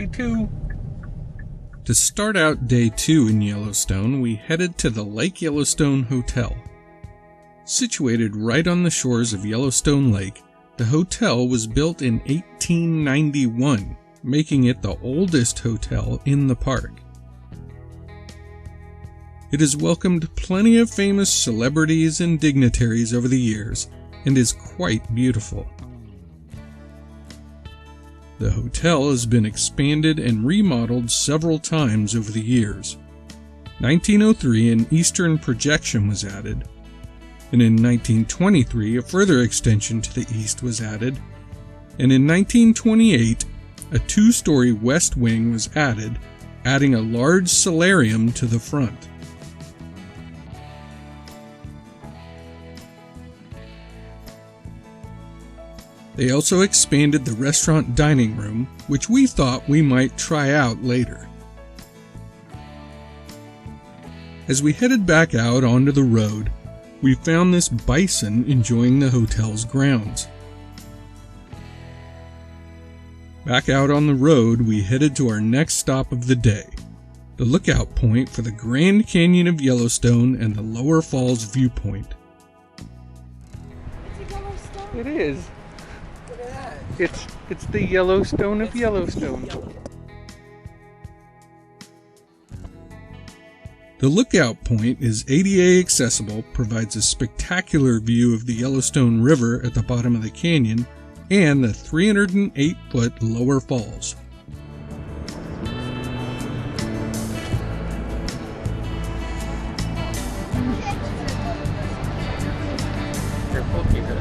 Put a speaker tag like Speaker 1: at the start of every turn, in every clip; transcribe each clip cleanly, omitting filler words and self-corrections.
Speaker 1: day 2.
Speaker 2: To start out day 2 in Yellowstone, we headed to the Lake Yellowstone Hotel. Situated right on the shores of Yellowstone Lake, the hotel was built in 1891, making it the oldest hotel in the park. It has welcomed plenty of famous celebrities and dignitaries over the years and is quite beautiful. The hotel has been expanded and remodeled several times over the years. 1903, an eastern projection was added, and in 1923 a further extension to the east was added, and in 1928 a 2-story west wing was added, adding a large solarium to the front. They also expanded the restaurant dining room, which we thought we might try out later. As we headed back out onto the road, we found this bison enjoying the hotel's grounds. Back out on the road, we headed to our next stop of the day, the lookout point for the Grand Canyon of Yellowstone and the Lower Falls viewpoint.
Speaker 3: It's a Yellowstone.
Speaker 1: It is.
Speaker 3: Look at that.
Speaker 1: It's the Yellowstone of Yellowstone.
Speaker 2: The lookout point is ADA accessible, provides a spectacular view of the Yellowstone River at the bottom of the canyon, and the 308-foot Lower Falls.
Speaker 1: Careful, keep it.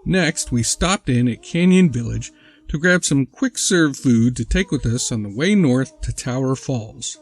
Speaker 2: Next, we stopped in at Canyon Village to grab some quick-serve food to take with us on the way north to Tower Falls.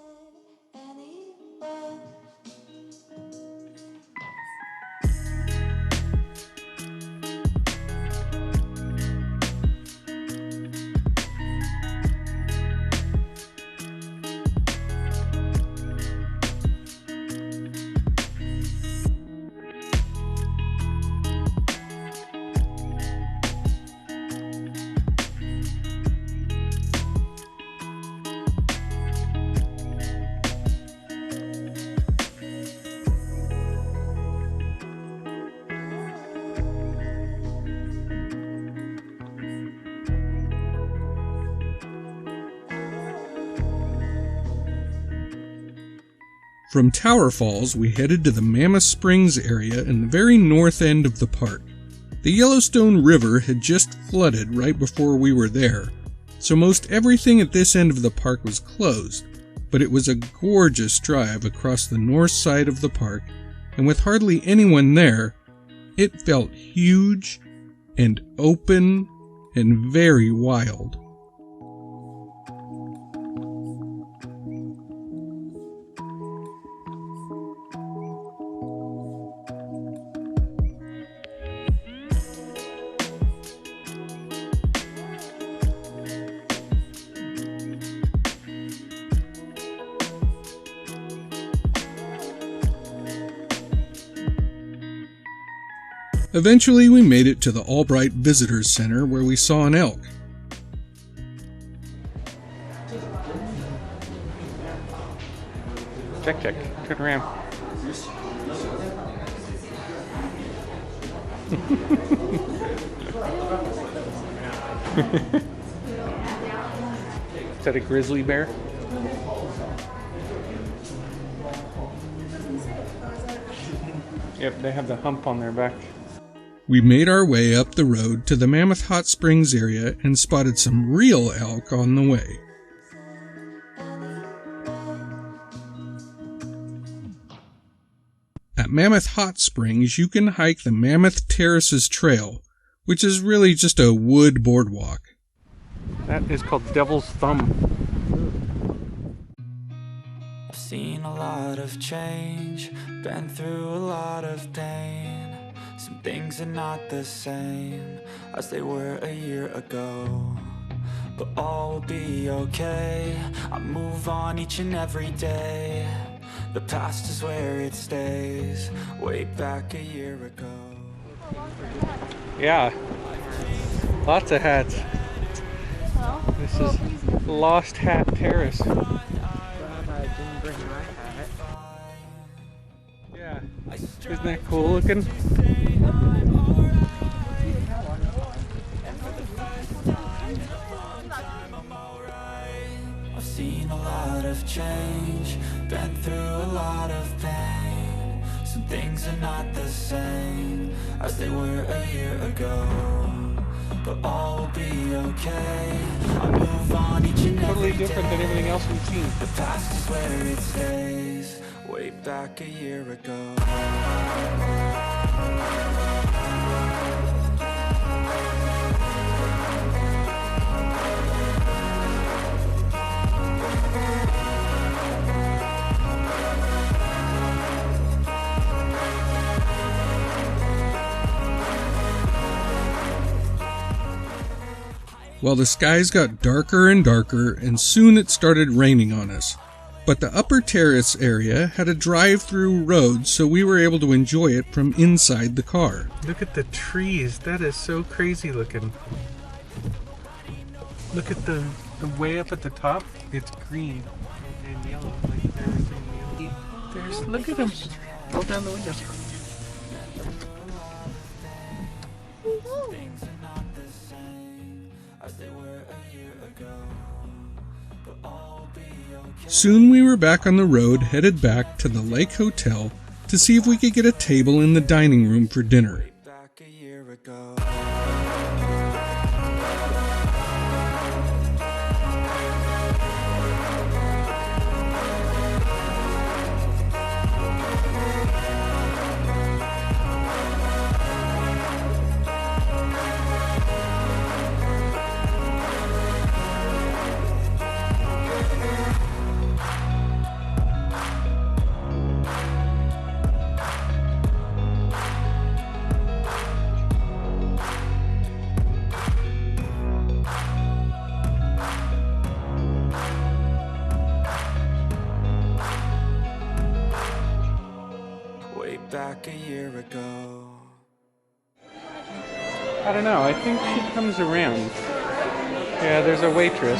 Speaker 2: From Tower Falls, we headed to the Mammoth Springs area in the very north end of the park. The Yellowstone River had just flooded right before we were there, so most everything at this end of the park was closed, but it was a gorgeous drive across the north side of the park, and with hardly anyone there, it felt huge and open and very wild. Eventually, we made it to the Albright Visitors Center where we saw an elk.
Speaker 1: Check. Turn around. Is that a grizzly bear? Yep, they have the hump on their back.
Speaker 2: We made our way up the road to the Mammoth Hot Springs area and spotted some real elk on the way. At Mammoth Hot Springs, you can hike the Mammoth Terraces Trail, which is really just a wood boardwalk.
Speaker 1: That is called Devil's Thumb.
Speaker 4: I've seen a lot of change, been through a lot of pain. Some things are not the same as they were a year ago, but all will be okay. I move on each and every day. The past is where it stays, way back a year ago.
Speaker 1: Yeah. Lots of hats. This is Lost Hat Terrace.
Speaker 3: Glad I didn't bring my hat.
Speaker 1: Yeah. Isn't that cool looking?
Speaker 4: I've seen a lot of change, been through a lot of pain. Some things are not the same as they were a year ago, but all will be okay. I move on each and
Speaker 1: Totally
Speaker 4: every
Speaker 1: different than everything else we've seen.
Speaker 4: The past is where it stays, way back a year ago.
Speaker 2: Well, the skies got darker and darker, and soon it started raining on us. But the upper terrace area had a drive-through road, so we were able to enjoy it from inside the car.
Speaker 1: Look at the trees. That is so crazy looking. Look at the way up at the top. It's green and yellow. Like look at them. Roll down the window.
Speaker 4: Things are not the same as they were a year ago, but all will be okay.
Speaker 2: Soon we were back on the road, headed back to the Lake Hotel to see if we could get a table in the dining room for dinner.
Speaker 4: Back a year ago. Back a year ago.
Speaker 1: I don't know. I think she comes around. Yeah, there's a waitress.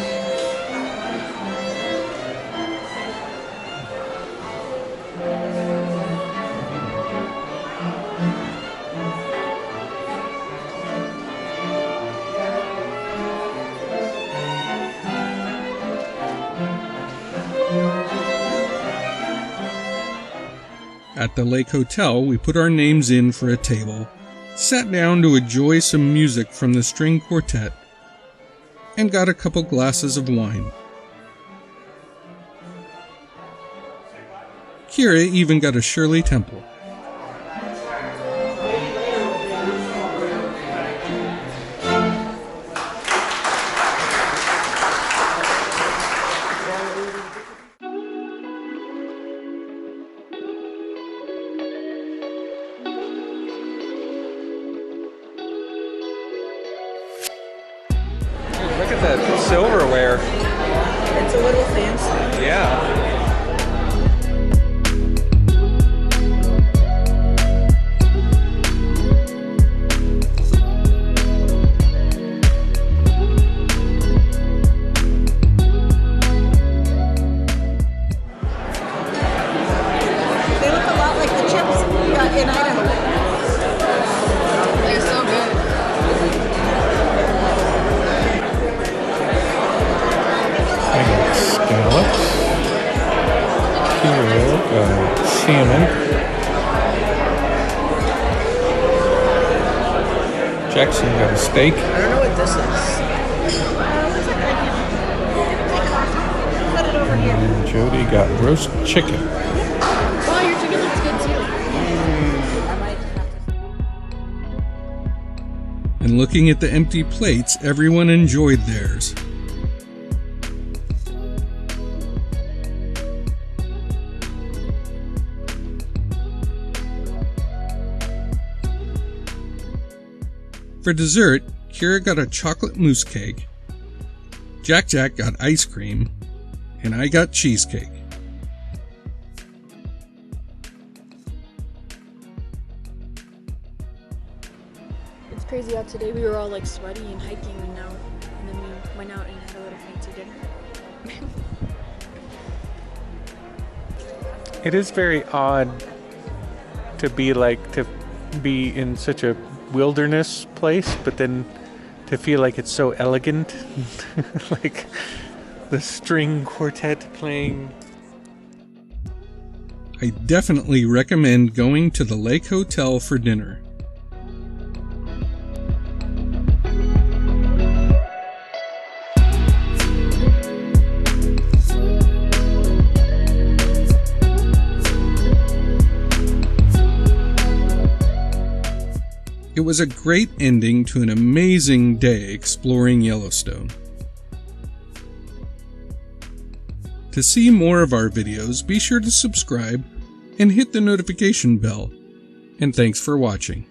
Speaker 2: At the Lake Hotel, we put our names in for a table, sat down to enjoy some music from the string quartet, and got a couple glasses of wine. Kira even got a Shirley Temple.
Speaker 1: Look at that silverware.
Speaker 3: It's a little fancy.
Speaker 1: Yeah.
Speaker 3: They look a lot like the chips we got in Idaho. They're so good.
Speaker 1: I got scallops. Here, got salmon. Jackson got a steak.
Speaker 3: I don't know what this is. Put it over here.
Speaker 1: And Jody got roast chicken.
Speaker 3: Oh, your chicken looks good too.
Speaker 2: and looking at the empty plates, everyone enjoyed theirs. For dessert, Kira got a chocolate mousse cake, Jack got ice cream, and I got cheesecake.
Speaker 5: It's crazy how today we were all like sweaty and hiking and then we went out and had a little fancy dinner.
Speaker 1: It is very odd to be in such a wilderness place, but then to feel like it's so elegant. Like the string quartet playing.
Speaker 2: I definitely recommend going to the Lake Hotel for dinner. It was a great ending to an amazing day exploring Yellowstone. To see more of our videos, be sure to subscribe and hit the notification bell. And thanks for watching.